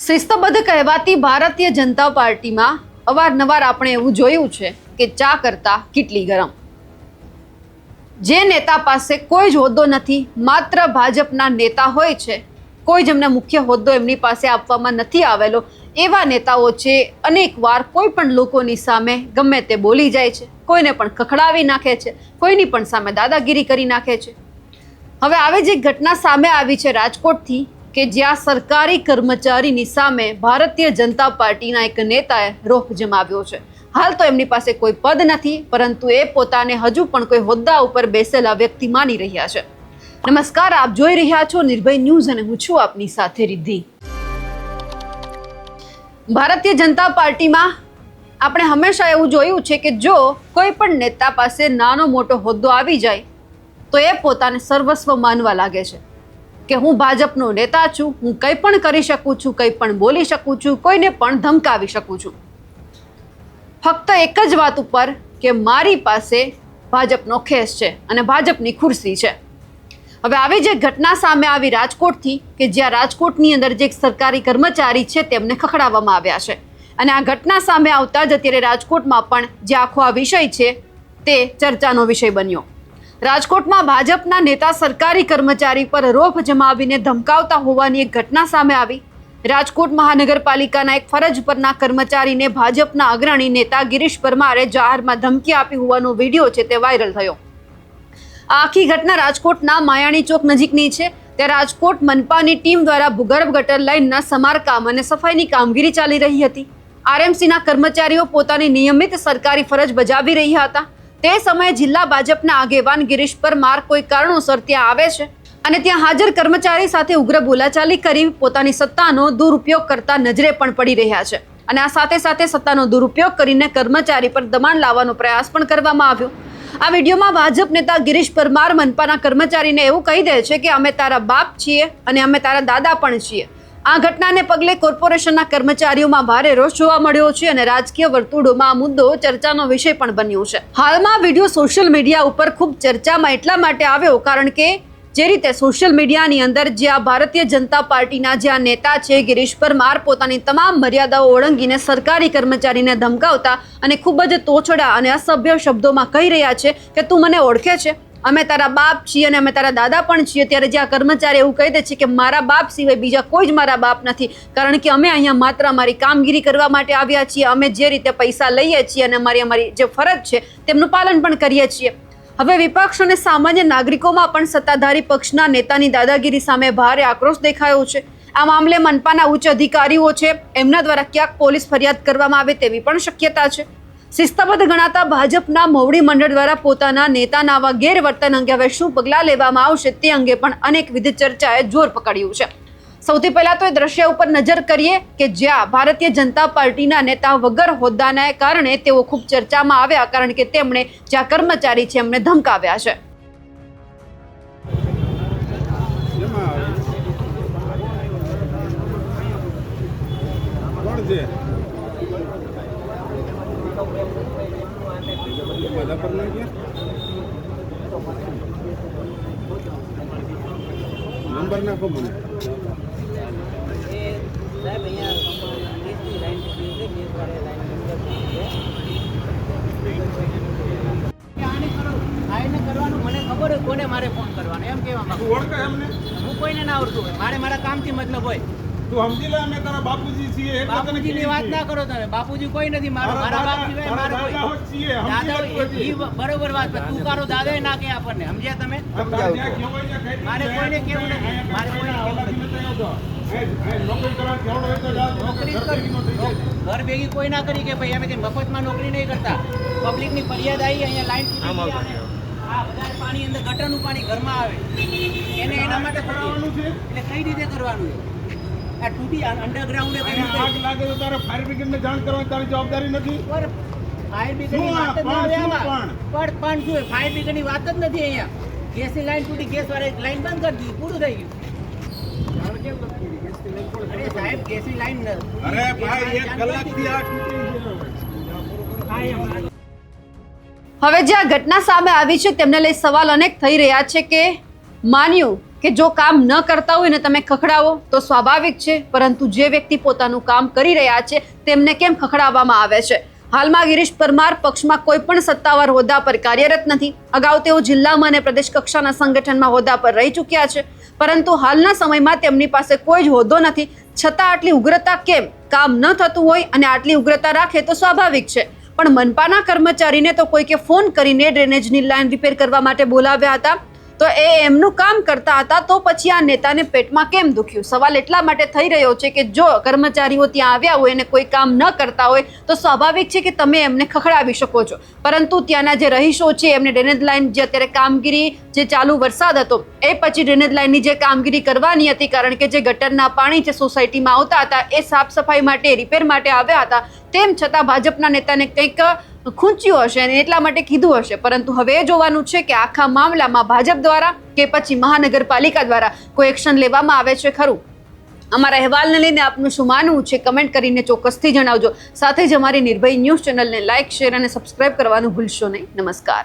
શિસ્તબદ્ધ કહેવાતી ભારતીય જનતા પાર્ટીમાં અવારનવાર આપણે એવું જોયું છે કે ચા કરતા કેટલી ગરમ. જે નેતા પાસે કોઈ જ હોદ્દો નથી, માત્ર ભાજપના નેતા હોય છે, કોઈ જ એમને મુખ્ય હોદ્દો એમની પાસે આપવામાં નથી આવેલો, એવા નેતાઓ છે અનેકવાર કોઈ પણ લોકોની સામે ગમે તે બોલી જાય છે, કોઈને પણ ખખડાવી નાખે છે, કોઈની પણ સામે દાદાગીરી કરી નાખે છે. હવે આવી જ એક ઘટના સામે આવી છે રાજકોટથી કે જ્યાં સરકારી કર્મચારીની સામે ભારતીય જનતા પાર્ટીના એક નેતાએ રોષ જમાવ્યો છે. હાલ તો એમની પાસે કોઈ પદ નથી, પરંતુ એ પોતાને હજુ પણ કોઈ હોદ્દા ઉપર બેસેલા વ્યક્તિ માની રહ્યા છે. નમસ્કાર, આપ જોઈ રહ્યા છો નિર્ભય ન્યૂઝ અને હું છું આપની સાથે રિદ્ધિ. ભારતીય જનતા પાર્ટીમાં આપણે હંમેશા એવું જોયું છે કે જો કોઈ પણ નેતા પાસે નાનો મોટો હોદ્દો આવી જાય તો એ પોતાને સર્વસ્વ માનવા લાગે છે કે હું ભાજપનો નેતા છું, હું કંઈ પણ કરી શકું છું, કંઈ પણ બોલી શકું છું, કોઈને પણ ધમકાવી શકું છું, ફક્ત એક જ વાત ઉપર કે મારી પાસે ભાજપનો ખેસ છે અને ભાજપની ખુરશી છે. હવે આવી જે ઘટના સામે આવી રાજકોટથી કે જ્યાં રાજકોટની અંદર જે એક સરકારી કર્મચારી છે તેમને ખખડાવવામાં આવ્યા છે અને આ ઘટના સામે આવતા જ અત્યારે રાજકોટમાં પણ જે આખો આ વિષય છે તે ચર્ચાનો વિષય બન્યો. રાજકોટમાં ભાજપના નેતા સરકારી કર્મચારી પર રોષ જમાવીને ધમકાવતા હોવાની એક ઘટના સામે આવી. રાજકોટ મહાનગરપાલિકાના એક ફરજ પરના કર્મચારીને ભાજપના અગ્રણી નેતા ગિરીશ પરમારે જાહેરમાં ધમકી આપી હોવાનો વિડીયો છે તે વાયરલ થયો. આ આખી ઘટના રાજકોટના માયાણી ચોક નજીકની છે. ત્યાં રાજકોટ મનપાની ટીમ દ્વારા ભૂગર્ભ ગટર લાઇનના સમારકામ અને સફાઈની કામગીરી ચાલી રહી હતી. આરએમસીના કર્મચારીઓ પોતાની નિયમિત સરકારી ફરજ બજાવી રહ્યા હતા. તે સમયે જિલ્લા ભાજપના આગેવાન ગિરીશ પરમાર કોઈ કારણોસર ત્યાં આવે છે અને ત્યાં હાજર કર્મચારી સાથે ઉગ્ર બોલાચાલી કરી પોતાની સત્તાનો દુરુપયોગ કરતા નજરે પણ પડી રહ્યા છે અને આ સાથે સાથે સત્તાનો દુરુપયોગ કરીને કર્મચારી પર દબાણ લાવવાનો પ્રયાસ પણ કરવામાં આવ્યો. આ વિડીયોમાં ભાજપ નેતા ગિરીશ પરમાર મનપાના કર્મચારીને એવું કહી દે છે કે અમે તારા બાપ છીએ અને અમે તારા દાદા પણ છીએ. આ ઘટનાને પગલે કોર્પોરેશનના કર્મચારીઓમાં ભારે રોષ જોવા મળ્યો છે અને રાજકીય વર્તુળોમાં આ મુદ્દો ચર્ચાનો વિષય પણ બન્યો છે. હાલમાં વિડીયો સોશિયલ મીડિયા ઉપર ખૂબ ચર્ચામાં એટલા માટે આવ્યો કારણ કે જે રીતે સોશિયલ મીડિયાની અંદર જે આ ભારતીય જનતા પાર્ટીના જે આ નેતા છે ગિરીશ પરમાર પોતાની તમામ મર્યાદાઓ ઓળંગીને સરકારી કર્મચારીને ધમકાવતા અને ખૂબ જ તોછડા અને અસભ્ય શબ્દોમાં કહી રહ્યા છે કે તું મને ઓળખે છે, અમે તારા બાપ છીએ અને અમે તારા દાદા પણ છીએ. ત્યારે જે આ કર્મચારી એવું કહી દે છે કે મારા બાપ સિવાય બીજા કોઈ જ મારા બાપ નથી, કારણ કે અમે અહીંયા માત્ર અમારી કામગીરી કરવા માટે આવ્યા છીએ, અમે જે રીતે પૈસા લઈએ છીએ અને અમારી જે ફરજ છે તેમનું પાલન પણ કરીએ છીએ. હવે વિપક્ષ અને સામાન્ય નાગરિકોમાં પણ સત્તાધારી પક્ષના નેતાની દાદાગીરી સામે ભારે આક્રોશ દેખાયો છે. આ મામલે મનપાના ઉચ્ચ અધિકારીઓ છે એમના દ્વારા ક્યાંક પોલીસ ફરિયાદ કરવામાં આવે તેવી પણ શક્યતા છે. શિસ્તબદ્ધ ગણાતા ભાજપના મોવડી મંડળ દ્વારા પોતાના નેતાના આવા ગેરવર્તન અંગે હવે શું પગલાં લેવામાં આવશે તે અંગે પણ અનેકવિધ ચર્ચાએ જોર પકડ્યું છે. સૌથી પહેલા તો એ દ્રશ્ય ઉપર નજર કરીએ કે જ્યાં ભારતીય જનતા પાર્ટીના નેતા વગર હોદ્દાના કારણે તેઓ ખૂબ ચર્ચામાં આવ્યા કારણ કે તેમણે જ્યાં કર્મચારી છે એમને ધમકાવ્યા છે. નંબર નાખો મને. મને ખબર હોય કોને મારે ફોન કરવાનો એમ કેવા માંગુ. ઓળખે એમને? હું કોઈને ના ઓળખું હોય, મારે મારા કામથી મતલબ હોય. તું સમજી લે અમે તારા બાપુજી છીએ. બાપુજીની વાત ના કરો તમે, બાપુજી કોઈ નથી મારો, મારા બાપ સિવાય મારો કોઈ દાદા હોય. બરોબર વાત, તું કારો દાદા ના કે આપણને સમજ્યા તમે? મારે કોઈને કેવું નથી, મારે કોઈને કેવું નથી. નોકરી ઘર ભેગી કોઈ ના કરી કે ભાઈ અમે કઈ મફતમાં નોકરી નહીં કરતા. પબ્લિકની ફરિયાદ આવી, અહીંયા લાઈન પાણી અંદર ગટરનું પાણી ઘરમાં આવે એને એના માટે ભરવાનું છે. એટલે કઈ રીતે કરવાનું આ તૂટી અંડરગ્રાઉન્ડ આગ લાગે તો તારે ફાયર બ્રિગેડને જાણ કરવાની તારી જવાબદારી નથી. ફાયર બ્રિગેડની વાત જ ના આવે આમાં. પણ શું ફાયર બ્રિગેડની વાત જ નથી અહીંયા. ગેસની લાઈન તૂટી, ગેસ વાળી લાઈન બંધ કરી દીધી, પૂરું થઈ ગયું. અરે સાહેબ ગેસની લાઈન અરે ભાઈ 1 કલાકથી આ તૂટી. હવે જે આ ઘટના સામે આવી છે તેમને લઈ સવાલ અનેક થઈ રહ્યા છે કે માન્યું કે જો કામ ન કરતા હોય ને તમે ખખડાવો તો સ્વાભાવિક છે, પરંતુ જે વ્યક્તિ પોતાનું કામ કરી રહ્યા છે તેમને કેમ ખખડાવવામાં આવે છે? હાલમાં ગિરીશ પરમાર પક્ષમાં કોઈ પણ સત્તાવાર હોદ્દા પર કાર્યરત નથી. અગાઉ તેઓ જિલ્લામાં અને પ્રદેશ કક્ષાના સંગઠનમાં હોદ્દા પર રહી ચૂક્યા છે, પરંતુ હાલના સમયમાં તેમની પાસે કોઈ જ હોદ્દો નથી. છતાં આટલી ઉગ્રતા કેમ? કામ ન થતું હોય અને આટલી ઉગ્રતા રાખે તો સ્વાભાવિક છે, પણ મનપાના કર્મચારીને તો કોઈકે ફોન કરીને ડ્રેનેજની લાઈન રિપેર કરવા માટે બોલાવ્યા હતા, તો એ એમનું કામ કરતા હતા, તો પછી આ નેતાને પેટમાં કેમ દુખ્યું? સવાલ એટલા માટે થઈ રહ્યો છે કે જો કર્મચારીઓ ત્યાં આવ્યા હોય અને કોઈ કામ ન કરતા હોય તો સ્વાભાવિક છે કે તમે એમને ખખડાવી શકો છો, પરંતુ ત્યાંના જે રહીશો છે એમને ડ્રેનેજ લાઈન જે અત્યારે કામગીરી જે ચાલુ વરસાદ હતો એ પછી ડ્રેનેજ લાઈનની જે કામગીરી કરવાની હતી, કારણ કે જે ગટરના પાણી જે સોસાયટીમાં આવતા હતા એ સાફ સફાઈ માટે રિપેર માટે આવ્યા હતા, તેમ છતાં ભાજપના નેતાને કંઈક ખૂંચ્યું હશે અને એટલા માટે કીધું હશે. પરંતુ હવે એ જોવાનું છે કે આખા મામલામાં ભાજપ દ્વારા કે પછી મહાનગરપાલિકા દ્વારા કોઈ એક્શન લેવામાં આવે છે ખરું? અમારા અહેવાલને લઈને આપનું શું માનવું છે કમેન્ટ કરીને ચોક્કસથી જણાવજો. સાથે જ અમારી નિર્ભય ન્યૂઝ ચેનલને લાઇક, શેર અને સબસ્ક્રાઇબ કરવાનું ભૂલશો નહીં. નમસ્કાર.